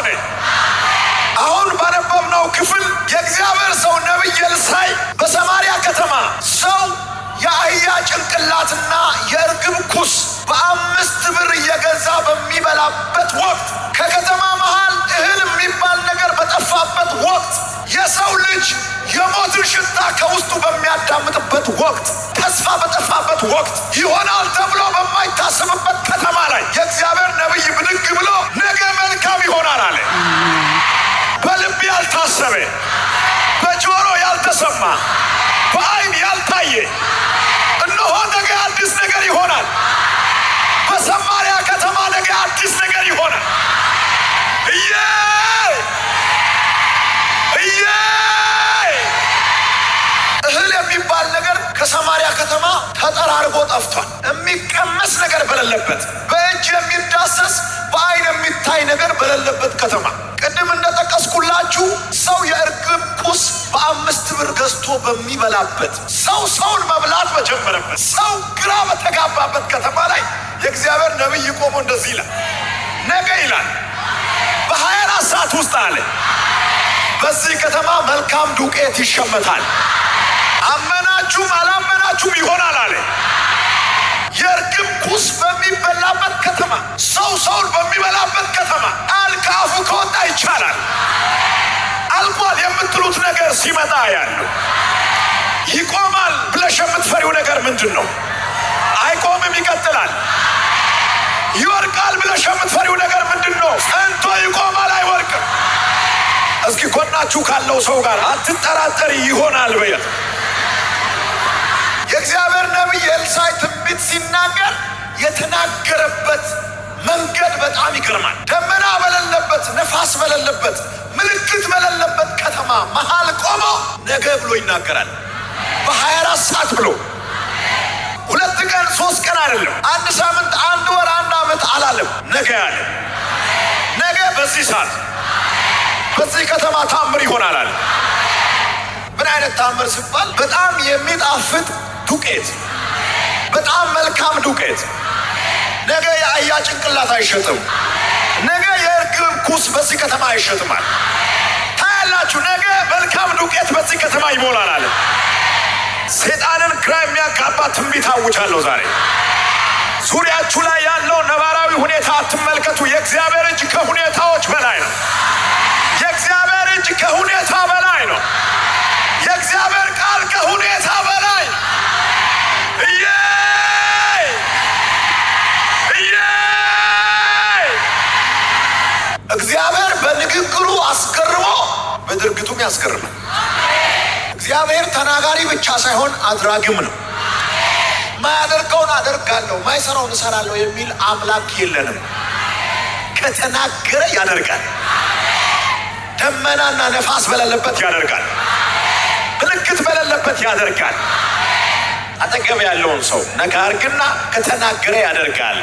ነኝ። አሁን ባነበብነው ክፍል የእግዚአብሔር ሰው ነቢይ ኤልሳዕ በሰማርያ ከተማ ሰው የአህያ ጭንቅላትና የእርግብ ኩስ በ5 ብር እየገዛ በሚበላበት ወቅት፣ ከከተማ መሃል እህል የሚባል ነገር በጠፋበት ወቅት፣ የሰው ልጅ የሞትን ሽታ ከውስጡ በሚያዳምጥበት ወቅት፣ ተስፋ በጠፋበት ወቅት፣ ይሆናል ተብሎ በማይታሰብበት ከተማ ላይ የእግዚአብሔር ነቢይ ብድግ ብሎ ነገ መልካም ይሆናል አለ። በልብ ያልታሰበ፣ በጆሮ ያልተሰማ፣ በዓይን ያልታየ እነሆ ነገ አዲስ ነገር ይሆናል። በሰማርያ ከተማ ነገ አዲስ ነገር ይሆናል። እህል የሚባል ነገር ከሰማርያ ከተማ ተጠራርጎ ጠፍቷል። የሚቀመስ ነገር በሌለበት፣ በእጅ የሚዳሰስ በዓይን የሚታይ ነገር በሌለበት ከተማ፣ ቅድም እንደጠቀስኩላችሁ ሰው የእርግብ ኩስ በ5 ብር ገዝቶ በሚበላበት፣ ሰው ሰውን መብላት በጀመረበት፣ ሰው ግራ በተጋባበት ከተማ ላይ የእግዚአብሔር ነቢይ ቆሞ እንደዚህ ይላል። ነገ ይላል በ24 ሰዓት ውስጥ አለ በዚህ ከተማ መልካም ዱቄት ይሸመታል። አመናችሁም አላመናችሁም ይሆናል አለ። የእርግብ ኩስ በሚበላበት ከተማ፣ ሰው ሰውን በሚበላበት ከተማ ቃል ከአፉ ከወጣ ይቻላል። አልቋል የምትሉት ነገር ሲመጣ ያለው ይቆማል ብለሽ የምትፈሪው ነገር ምንድን ነው? አይቆምም፣ ይቀጥላል። ይወርቃል ብለሽ የምትፈሪው ነገር ምንድን ነው? ጸንቶ ይቆማል፣ አይወርቅም። እስኪ ጎናችሁ ካለው ሰው ጋር አትጠራጠሪ ይሆናል በየት። የእግዚአብሔር ነቢይ ኤልሳዕ ትንቢት ሲናገር የተናገረበት መንገድ በጣም ይገርማል። ደመና በሌለበት፣ ነፋስ በሌለበት፣ ምልክት በሌለበት ከተማ መሃል ቆሞ ነገ ብሎ ይናገራል። በ24 ሰዓት ብሎ 2 ቀን 3 ቀን አይደለም፣ 1 ሳምንት፣ 1 ወር፣ 1 ዓመት አላለም። ነገ ያለ ነገ በዚህ ሰዓት በዚህ ከተማ ታምር ይሆናል አለ። ምን አይነት ታምር ሲባል በጣም የሚጣፍጥ ዱቄት፣ በጣም መልካም ዱቄት። ነገ የአህያ ጭንቅላት አይሸጥም። ነገ የእርግብ ኩስ በዚህ ከተማ አይሸጥማል። ታያላችሁ፣ ነገ መልካም ዱቄት በዚህ ከተማ ይሞላል አለ። ሰይጣንን ግራ የሚያጋባ ትንቢት አውጃለሁ ዛሬ። ዙሪያችሁ ላይ ያለው ነባራዊ ሁኔታ አትመልከቱ። የእግዚአብሔር እጅ ከሁኔታዎች በላይ ነው። የእግዚአብሔር እጅ ከሁኔታ በላይ ነው። የእግዚአብሔር ቃል ከሁኔታ በላይ። እግዚአብሔር በንግግሩ አስገርሞ በድርጊቱም ያስገርማል። እግዚአብሔር ተናጋሪ ብቻ ሳይሆን አድራጊም ነው። ማያደርገውን አደርጋለሁ፣ ማይሰራውን እሰራለሁ የሚል አምላክ የለንም። ከተናገረ ያደርጋል። ደመናና ነፋስ በሌለበት ያደርጋል። ምልክት በሌለበት ያደርጋል። አጠገብ ያለውን ሰው ነገር ግን ከተናገረ ያደርጋል።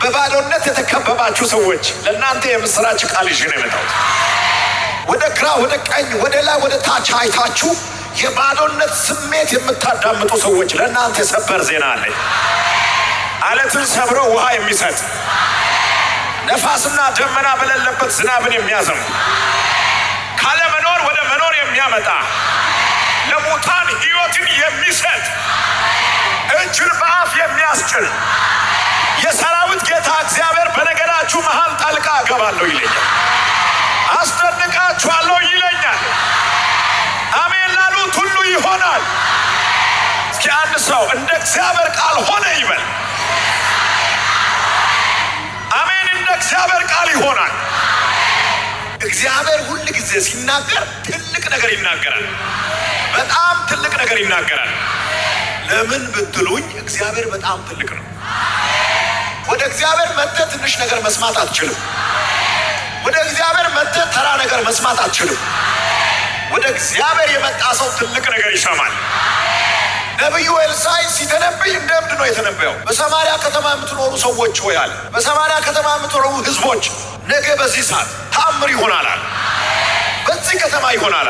በባዶነት የተከበባችሁ ሰዎች ለእናንተ የምስራች ቃል ይዤ ነው የመጣሁት። ወደ ግራ ወደ ቀኝ ወደ ላይ ወደ ታች አይታችሁ የባዶነት ስሜት የምታዳምጡ ሰዎች ለእናንተ ሰበር ዜና አለ። አለትን ሰብሮ ውሃ የሚሰጥ ነፋስና ደመና በሌለበት ዝናብን የሚያዘንብ ካለመኖር ወደ መኖር የሚያመጣ ለሙታን ሕይወትን የሚሰጥ እጅን በአፍ የሚያስጭን የሰራዊት ጌታ እግዚአብሔር በነገራችሁ መሃል ጣልቃ እገባለሁ ይለኛል። አስደንቃችኋለሁ ይለኛል። አሜን ላሉት ሁሉ ይሆናል። እስኪ አንድ ሰው እንደ እግዚአብሔር ቃል ሆነ ይበል። አሜን። እንደ እግዚአብሔር ቃል ይሆናል። እግዚአብሔር ሁል ጊዜ ሲናገር ትልቅ ነገር ይናገራል። በጣም ትልቅ ነገር ይናገራል። ለምን ብትሉኝ እግዚአብሔር በጣም ትልቅ ነው። ወደ እግዚአብሔር መጥተህ ትንሽ ነገር መስማት አትችልም። ወደ እግዚአብሔር መጥተህ ተራ ነገር መስማት አትችልም። ወደ እግዚአብሔር የመጣ ሰው ትልቅ ነገር ይሰማል። ነቢዩ ኤልሳዕ ሲተነብይ እንደ እብድ ነው የተነበየው። በሰማርያ ከተማ የምትኖሩ ሰዎች ሆይ አለ፣ በሰማርያ ከተማ የምትኖሩ ህዝቦች ነገ በዚህ ሰዓት ተአምር ይሆናል። በዚህ ከተማ ይሆናል።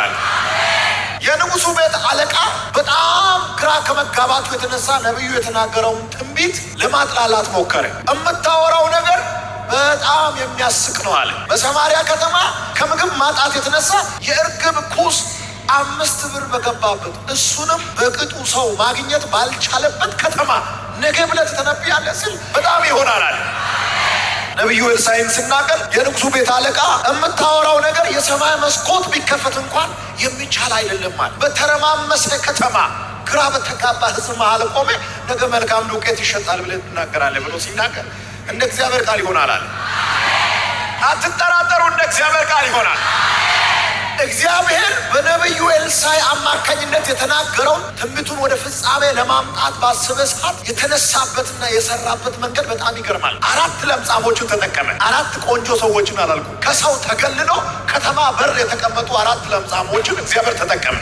የንጉሱ ቤት አለቃ በጣም ግራ ከመጋባቱ የተነሳ ነቢዩ የተናገረውን ትንቢት ለማጥላላት ሞከረ። የምታወራው ነገር በጣም የሚያስቅ ነው አለ። በሰማሪያ ከተማ ከምግብ ማጣት የተነሳ የእርግብ ኩስ 5 ብር በገባበት እሱንም በቅጡ ሰው ማግኘት ባልቻለበት ከተማ ነገ ብለህ ትተነብያለህ ሲል በጣም ይሆናል አለ። ነቢዩ ኤልሳዕን ሲናገር የንጉሱ ቤት አለቃ የምታወራው ነገር የሰማይ መስኮት ቢከፈት እንኳን የሚቻል አይደለም አለ። በተረማመሰ ከተማ ግራ በተጋባ ሕዝብ መሃል ቆሜ ነገ መልካም ዱቄት ይሸጣል ብለህ ትናገራለህ ብሎ ሲናገር እንደ እግዚአብሔር ቃል ይሆናል አለ። አትጠራጠሩ፣ እንደ እግዚአብሔር ቃል ይሆናል። እግዚአብሔር በነቢዩ ኤልሳዕ አማካኝነት የተናገረውን ትንቢቱን ወደ ፍጻሜ ለማምጣት ባሰበ ሰዓት የተነሳበትና የሰራበት መንገድ በጣም ይገርማል። 4 ለምጻሞችን ተጠቀመ። 4 ቆንጆ ሰዎችን አላልኩም። ከሰው ተገልሎ ከተማ በር የተቀመጡ 4 ለምጻሞችን እግዚአብሔር ተጠቀመ።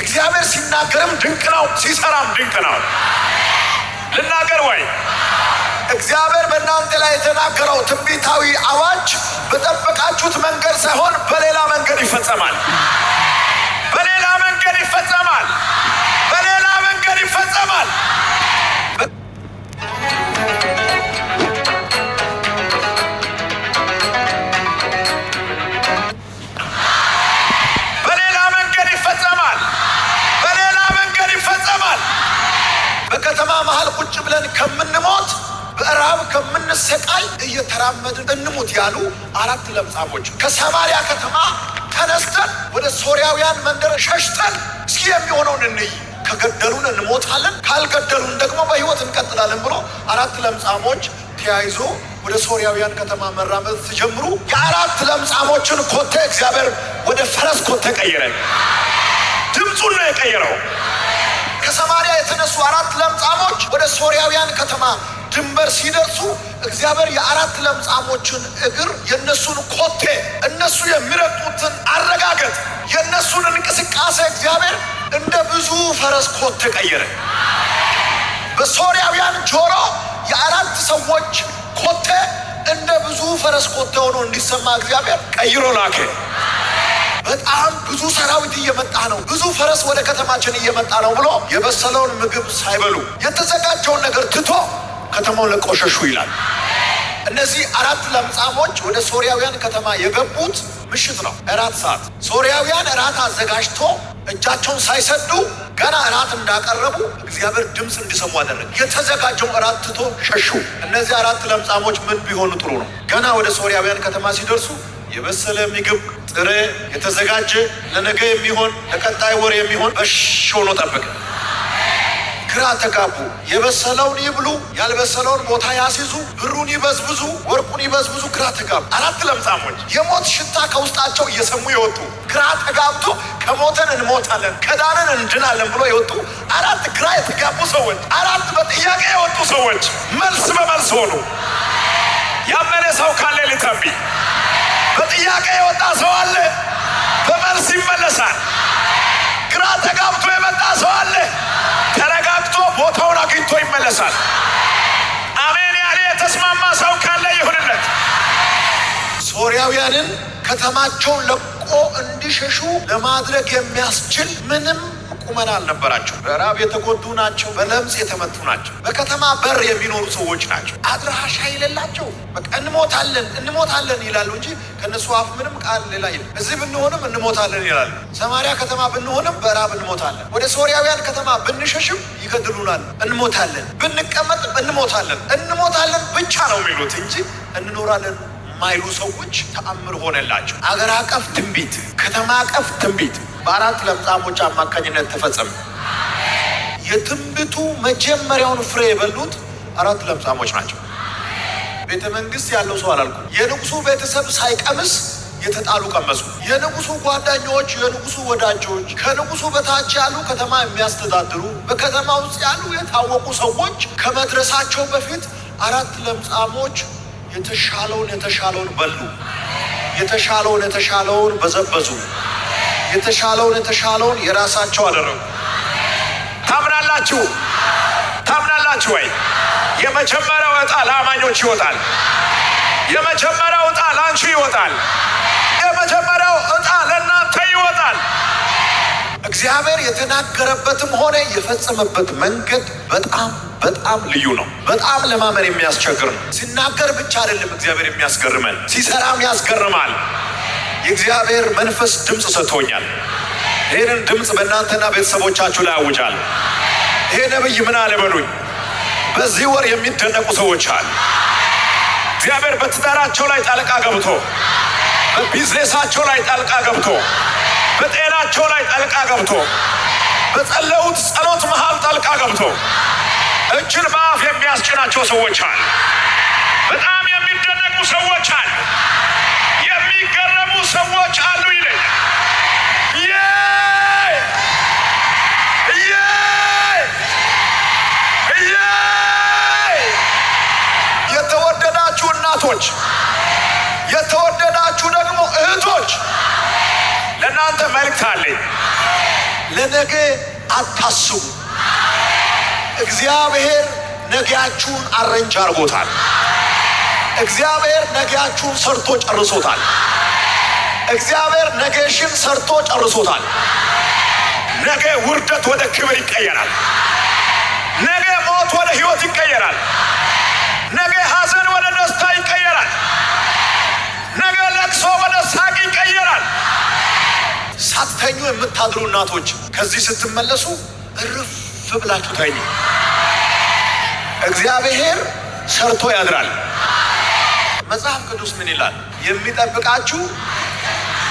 እግዚአብሔር ሲናገርም ድንቅ ነው፣ ሲሰራም ድንቅ ነው። ልናገር ወይ? እግዚአብሔር በእናንተ ላይ የተናገረው ትንቢታዊ አዋጅ በጠበቃችሁት መንገድ ሳይሆን በሌላ መንገድ ይፈጸማል። በሌላ መንገድ ይፈጸማል። በሌላ መንገድ ይፈጸማል። በሌላ መንገድ ይፈጸማል። በሌላ መንገድ ይፈጸማል። በከተማ መሃል ቁጭ ብለን ከምንሞት በራብ ከምንሰቃይ እየተራመድን እንሙት ያሉ 4 ለምጻሞች ከሰማሪያ ከተማ ተነስተን ወደ ሶርያውያን መንደር ሸሽተን እስኪ የሚሆነውን እንይ፣ ከገደሉን እንሞታለን፣ ካልገደሉን ደግሞ በሕይወት እንቀጥላለን ብሎ 4 ለምጻሞች ተያይዞ ወደ ሶርያውያን ከተማ መራመድ ሲጀምሩ የ4 ለምጻሞችን ኮቴ እግዚአብሔር ወደ ፈረስ ኮቴ ቀየረ። ድምፁን ነው የቀየረው። ከሰማሪያ የተነሱ 4 ለምጻሞች ወደ ሶርያውያን ከተማ ድንበር ሲደርሱ እግዚአብሔር የ4 ለምጻሞችን እግር፣ የነሱን ኮቴ፣ እነሱ የሚረግጡትን አረጋገጥ፣ የነሱን እንቅስቃሴ እግዚአብሔር እንደ ብዙ ፈረስ ኮቴ ቀየረ። በሶርያውያን ጆሮ የ4 ሰዎች ኮቴ እንደ ብዙ ፈረስ ኮቴ ሆኖ እንዲሰማ እግዚአብሔር ቀይሮ ላከ። በጣም ብዙ ሰራዊት እየመጣ ነው፣ ብዙ ፈረስ ወደ ከተማችን እየመጣ ነው ብሎ የበሰለውን ምግብ ሳይበሉ የተዘጋጀውን ነገር ትቶ ከተማውን ለቀው ሸሹ ይላል። እነዚህ 4 ለምጻሞች ወደ ሶርያውያን ከተማ የገቡት ምሽት ነው፣ 4 ሰዓት። ሶርያውያን እራት አዘጋጅቶ እጃቸውን ሳይሰዱ ገና እራት እንዳቀረቡ እግዚአብሔር ድምፅ እንዲሰሙ አደረገ። የተዘጋጀው እራት ትቶ ሸሹ። እነዚህ 4 ለምጻሞች ምን ቢሆኑ ጥሩ ነው? ገና ወደ ሶርያውያን ከተማ ሲደርሱ የበሰለ ምግብ ጥሬ የተዘጋጀ ለነገ የሚሆን ለቀጣይ ወር የሚሆን በሽ ሆኖ ጠበቀ። ግራ ተጋቡ። የበሰለውን ይብሉ፣ ያልበሰለውን ቦታ ያስይዙ፣ ብሩን ይበዝብዙ፣ ወርቁን ይበዝብዙ። ግራ ተጋቡ። 4 ለምጻሞች የሞት ሽታ ከውስጣቸው እየሰሙ የወጡ ግራ ተጋብቶ ከሞተን እንሞታለን ከዳንን እንድናለን ብሎ የወጡ 4 ግራ የተጋቡ ሰዎች፣ 4 በጥያቄ የወጡ ሰዎች መልስ በመልስ ሆኑ። ያመነ ሰው ካለ ሊተንብይ። በጥያቄ የወጣ ሰው አለ፣ በመልስ ይመለሳል። ግራ ተጋብቶ የመጣ ሰው አለ፣ ተረጋግቶ ቦታውን አግኝቶ ይመለሳል። አሜን ያለ የተስማማ ሰው ካለ ይሁንለት። ሶርያውያንን ከተማቸውን ለቆ እንዲሸሹ ለማድረግ የሚያስችል ምንም ቁመና አልነበራቸው። በራብ የተጎዱ ናቸው። በለምጽ የተመቱ ናቸው። በከተማ በር የሚኖሩ ሰዎች ናቸው። አድራሻ የሌላቸው በቃ እንሞታለን ይላሉ እንጂ ከነሱ አፍ ምንም ቃል ሌላ የለም። እዚህ ብንሆንም እንሞታለን ይላሉ። ሰማሪያ ከተማ ብንሆንም በራብ እንሞታለን። ወደ ሶርያውያን ከተማ ብንሸሽም ይገድሉናል፣ እንሞታለን። ብንቀመጥም እንሞታለን ብቻ ነው የሚሉት እንጂ እንኖራለን ማይሉ ሰዎች ተአምር ሆነላቸው። አገር አቀፍ ትንቢት፣ ከተማ አቀፍ ትንቢት በ4 ለምጻሞች አማካኝነት ተፈጸመ። የትንቢቱ መጀመሪያውን ፍሬ የበሉት 4 ለምጻሞች ናቸው። ቤተ መንግስት ያለው ሰው አላልኩም። የንጉሱ ቤተሰብ ሳይቀምስ የተጣሉ ቀመሱ። የንጉሱ ጓደኞች፣ የንጉሱ ወዳጆች፣ ከንጉሱ በታች ያሉ ከተማ የሚያስተዳድሩ በከተማ ውስጥ ያሉ የታወቁ ሰዎች ከመድረሳቸው በፊት 4 ለምጻሞች የተሻለውን በሉ፣ የተሻለውን በዘበዙ፣ የተሻለውን የራሳቸው አደረጉ። ታምናላችሁ ወይ? የመጀመሪያው ዕጣ ለአማኞች ይወጣል። የመጀመሪያው ዕጣ ለአንቺ ይወጣል። የመጀመሪያው ዕጣ ለእናንተ ይወጣል። እግዚአብሔር የተናገረበትም ሆነ የፈጸመበት መንገድ በጣም በጣም ልዩ ነው። በጣም ለማመን የሚያስቸግር ነው። ሲናገር ብቻ አይደለም እግዚአብሔር የሚያስገርመን፣ ሲሰራም ያስገርማል። የእግዚአብሔር መንፈስ ድምፅ ሰጥቶኛል። ይህንን ድምፅ በእናንተና ቤተሰቦቻችሁ ላይ አውጃል። ይሄ ነብይ ምን አለ በሉኝ። በዚህ ወር የሚደነቁ ሰዎች አሉ። እግዚአብሔር በትዳራቸው ላይ ጣልቃ ገብቶ፣ በቢዝነሳቸው ላይ ጣልቃ ገብቶ፣ በጤናቸው ላይ ጣልቃ ገብቶ፣ በጸለዩት ጸሎት መሃል ጣልቃ ገብቶ እጅን በአፍ የሚያስጭናቸው ሰዎች አሉ። በጣም የሚደነቁ ሰዎች አሉ። የሚገረሙ ሰዎች አሉ ይለኛል። የተወደዳችሁ እናቶች፣ የተወደዳችሁ ደግሞ እህቶች ለእናንተ መልእክት አለኝ። ለነገ አታስቡ። እግዚአብሔር ነገያችሁን አረንጅ አርጎታል። እግዚአብሔር ነገያችሁን ሰርቶ ጨርሶታል። እግዚአብሔር ነገሽን ሰርቶ ጨርሶታል። ነገ ውርደት ወደ ክብር ይቀየራል። ነገ ሞት ወደ ሕይወት ይቀየራል። ነገ ሐዘን ወደ ደስታ ይቀየራል። ነገ ለቅሶ ወደ ሳቅ ይቀየራል። ሳትተኙ የምታድሩ እናቶች ከዚህ ስትመለሱ እርፍ ብላችሁ ተኙ። እግዚአብሔር ሰርቶ ያድራል። መጽሐፍ ቅዱስ ምን ይላል? የሚጠብቃችሁ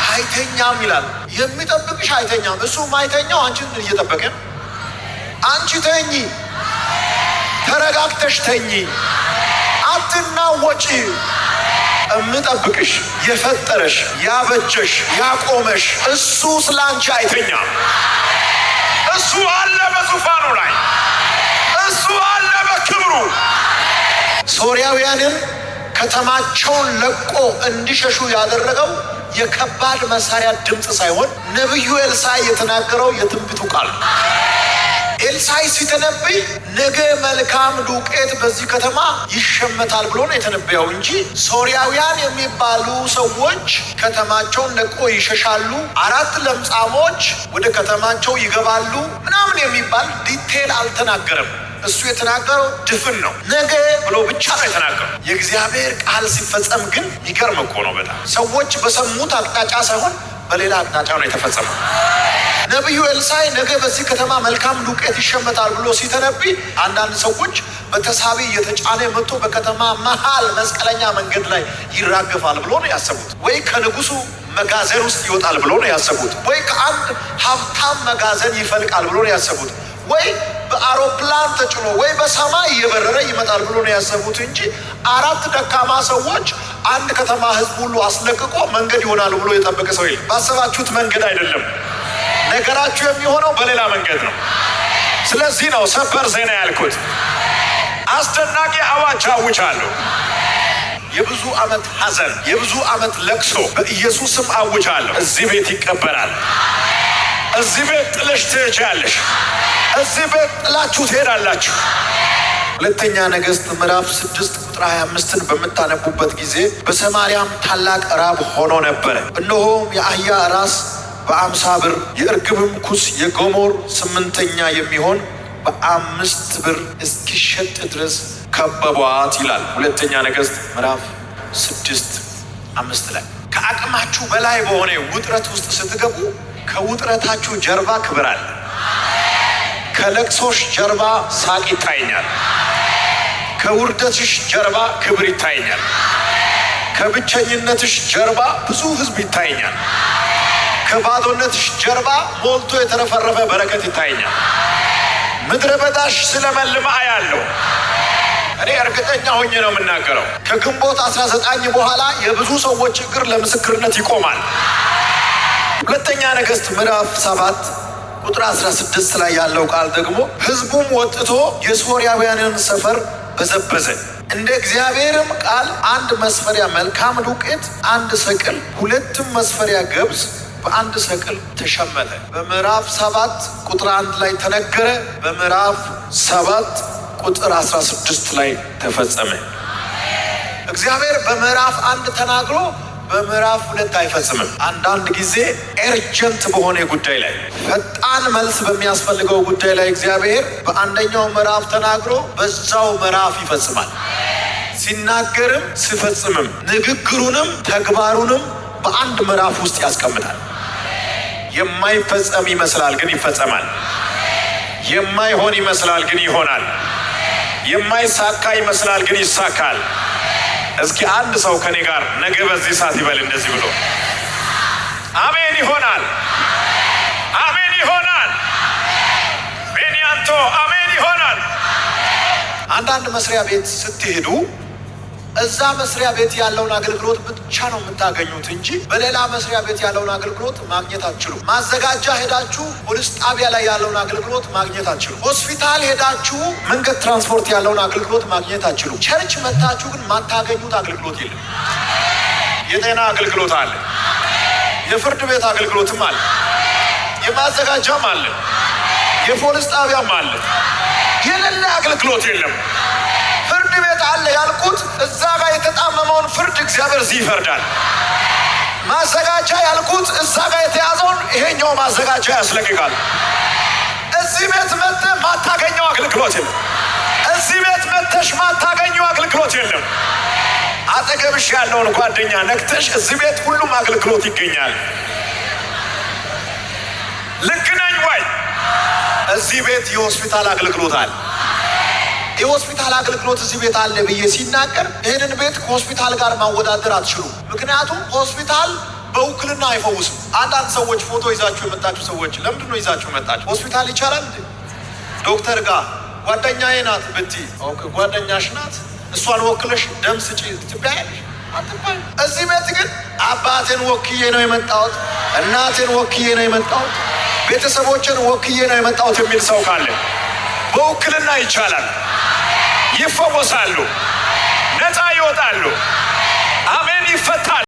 አይተኛም ይላል። የሚጠብቅሽ አይተኛም። እሱ ማይተኛው አንቺን እየጠበቀ። አንቺ ተኚ፣ ተረጋግተሽ ተኚ፣ አትናወጪ። እምጠብቅሽ የፈጠረሽ ያበጀሽ ያቆመሽ እሱ ስላንቺ አይተኛም። እሱ አለ በዙፋኑ ላይ፣ እሱ አለ በክብሩ። ሶርያውያንን ከተማቸውን ለቆ እንዲሸሹ ያደረገው የከባድ መሳሪያ ድምፅ ሳይሆን ነቢዩ ኤልሳዕ የተናገረው የትንቢቱ ቃል። ኤልሳዕ ሲተነብይ ነገ መልካም ዱቄት በዚህ ከተማ ይሸመታል ብሎ ነው የተነበየው እንጂ ሶርያውያን የሚባሉ ሰዎች ከተማቸውን ለቆ ይሸሻሉ፣ 4 ለምጻሞች ወደ ከተማቸው ይገባሉ ምናምን የሚባል ዲቴል አልተናገረም። እሱ የተናገረው ድፍን ነው። ነገ ብሎ ብቻ ነው የተናገረው። የእግዚአብሔር ቃል ሲፈጸም ግን ይገርም እኮ ነው በጣም። ሰዎች በሰሙት አቅጣጫ ሳይሆን በሌላ አቅጣጫ ነው የተፈጸመው። ነቢዩ ኤልሳዕ ነገ በዚህ ከተማ መልካም ዱቄት ይሸመታል ብሎ ሲተነብይ አንዳንድ ሰዎች በተሳቢ እየተጫነ መጥቶ በከተማ መሃል መስቀለኛ መንገድ ላይ ይራገፋል ብሎ ነው ያሰቡት። ወይ ከንጉሱ መጋዘን ውስጥ ይወጣል ብሎ ነው ያሰቡት። ወይ ከአንድ ሀብታም መጋዘን ይፈልቃል ብሎ ነው ያሰቡት። ወይ በአውሮፕላን ተጭኖ ወይ በሰማይ እየበረረ ይመጣል ብሎ ነው ያሰቡት እንጂ 4 ደካማ ሰዎች አንድ ከተማ ህዝብ ሁሉ አስለቅቆ መንገድ ይሆናል ብሎ የጠበቀ ሰው የለም። ባሰባችሁት መንገድ አይደለም ነገራችሁ የሚሆነው፣ በሌላ መንገድ ነው። ስለዚህ ነው ሰበር ዜና ያልኩት። አስደናቂ አዋጅ አውጃለሁ። የብዙ ዓመት ሐዘን፣ የብዙ ዓመት ለቅሶ በኢየሱስም አውጃለሁ። እዚህ ቤት ይቀበላል። እዚህ ቤት ጥለሽ ትሄጃለሽ። እዚህ ቤት ጥላችሁ ትሄዳላችሁ። ሁለተኛ ነገሥት ምዕራፍ 6 ቁጥር 25ን በምታነቡበት ጊዜ በሰማርያም ታላቅ ራብ ሆኖ ነበረ። እነሆም የአህያ ራስ በ50 ብር የእርግብም ኩስ የጎሞር 8ኛ የሚሆን በ5 ብር እስኪሸጥ ድረስ ከበቧት ይላል። ሁለተኛ ነገሥት ምዕራፍ 6:5 ላይ ከአቅማችሁ በላይ በሆነ ውጥረት ውስጥ ስትገቡ ከውጥረታችሁ ጀርባ ክብር አለ። ከለቅሶሽ ጀርባ ሳቅ ይታየኛል። ከውርደትሽ ጀርባ ክብር ይታየኛል። ከብቸኝነትሽ ጀርባ ብዙ ሕዝብ ይታየኛል። ከባዶነትሽ ጀርባ ሞልቶ የተረፈረፈ በረከት ይታየኛል። ምድረ በዳሽ ስለመልማ አያለሁ። እኔ እርግጠኛ ሆኜ ነው የምናገረው። ከግንቦት 19 በኋላ የብዙ ሰዎች ችግር ለምስክርነት ይቆማል። ሁለተኛ ነገሥት ምዕራፍ 7 ቁጥር 16 ላይ ያለው ቃል ደግሞ ሕዝቡም ወጥቶ የሶርያውያንን ሰፈር በዘበዘ፣ እንደ እግዚአብሔርም ቃል 1 መስፈሪያ መልካም ዱቄት 1 ሰቅል፣ 2 መስፈሪያ ገብስ በ1 ሰቅል ተሸመተ። በምዕራፍ 7 ቁጥር 1 ላይ ተነገረ። በምዕራፍ 7 ቁጥር 16 ላይ ተፈጸመ። እግዚአብሔር በምዕራፍ 1 ተናግሮ በምዕራፍ 2 አይፈጽምም። አንዳንድ ጊዜ ኤርጀንት በሆነ ጉዳይ ላይ ፈጣን መልስ በሚያስፈልገው ጉዳይ ላይ እግዚአብሔር በአንደኛው ምዕራፍ ተናግሮ በዛው ምዕራፍ ይፈጽማል። ሲናገርም ሲፈጽምም ንግግሩንም ተግባሩንም በአንድ ምዕራፍ ውስጥ ያስቀምጣል። የማይፈጸም ይመስላል ግን ይፈጸማል። የማይሆን ይመስላል ግን ይሆናል። የማይሳካ ይመስላል ግን ይሳካል። እስኪ አንድ ሰው ከኔ ጋር ነገ በዚህ ሰዓት ይበል እንደዚህ ብሎ አሜን ይሆናል፣ አሜን ይሆናል። ቤንያንቶ አሜን ይሆናል። አንዳንድ መስሪያ ቤት ስትሄዱ እዛ መስሪያ ቤት ያለውን አገልግሎት ብቻ ነው የምታገኙት እንጂ በሌላ መስሪያ ቤት ያለውን አገልግሎት ማግኘት አትችሉም። ማዘጋጃ ሄዳችሁ ፖሊስ ጣቢያ ላይ ያለውን አገልግሎት ማግኘት አትችሉም። ሆስፒታል ሄዳችሁ መንገድ ትራንስፖርት ያለውን አገልግሎት ማግኘት አትችሉም። ቸርች መታችሁ ግን ማታገኙት አገልግሎት የለም። የጤና አገልግሎት አለ፣ የፍርድ ቤት አገልግሎትም አለ፣ የማዘጋጃም አለ፣ የፖሊስ ጣቢያም አለ። የሌለ አገልግሎት የለም። ፍርድ ቤት አለ ያልኩት እዛ ጋር የተጣመመውን ፍርድ እግዚአብሔር እዚህ ይፈርዳል። ማዘጋጃ ያልኩት እዛ ጋር የተያዘውን ይሄኛው ማዘጋጃ ያስለቅቃል። እዚህ ቤት መጥተህ ማታገኘው አገልግሎት የለም። እዚህ ቤት መጥተሽ ማታገኘው አገልግሎት የለም። አጠገብሽ ያለውን ጓደኛ ነክተሽ እዚህ ቤት ሁሉም አገልግሎት ይገኛል። ልክ ነኝ ወይ? እዚህ ቤት የሆስፒታል አገልግሎት አለ። የሆስፒታል አገልግሎት እዚህ ቤት አለ ብዬ ሲናገር ይህንን ቤት ከሆስፒታል ጋር ማወዳደር አትችሉም። ምክንያቱም ሆስፒታል በውክልና አይፈውስም። አንዳንድ ሰዎች ፎቶ ይዛችሁ የመጣችሁ ሰዎች ለምንድን ነው ይዛችሁ የመጣችሁ? ሆስፒታል ይቻላል እንዴ? ዶክተር ጋር ጓደኛዬ ናት ብትይ ጓደኛሽ ናት፣ እሷን ወክለሽ ደም ስጪ ትባያለሽ? አትባይ። እዚህ ቤት ግን አባቴን ወክዬ ነው የመጣሁት፣ እናቴን ወክዬ ነው የመጣሁት፣ ቤተሰቦችን ወክዬ ነው የመጣሁት የሚል ሰው ካለ በውክልና ይቻላል። ይፈወሳሉ፣ ነፃ ይወጣሉ።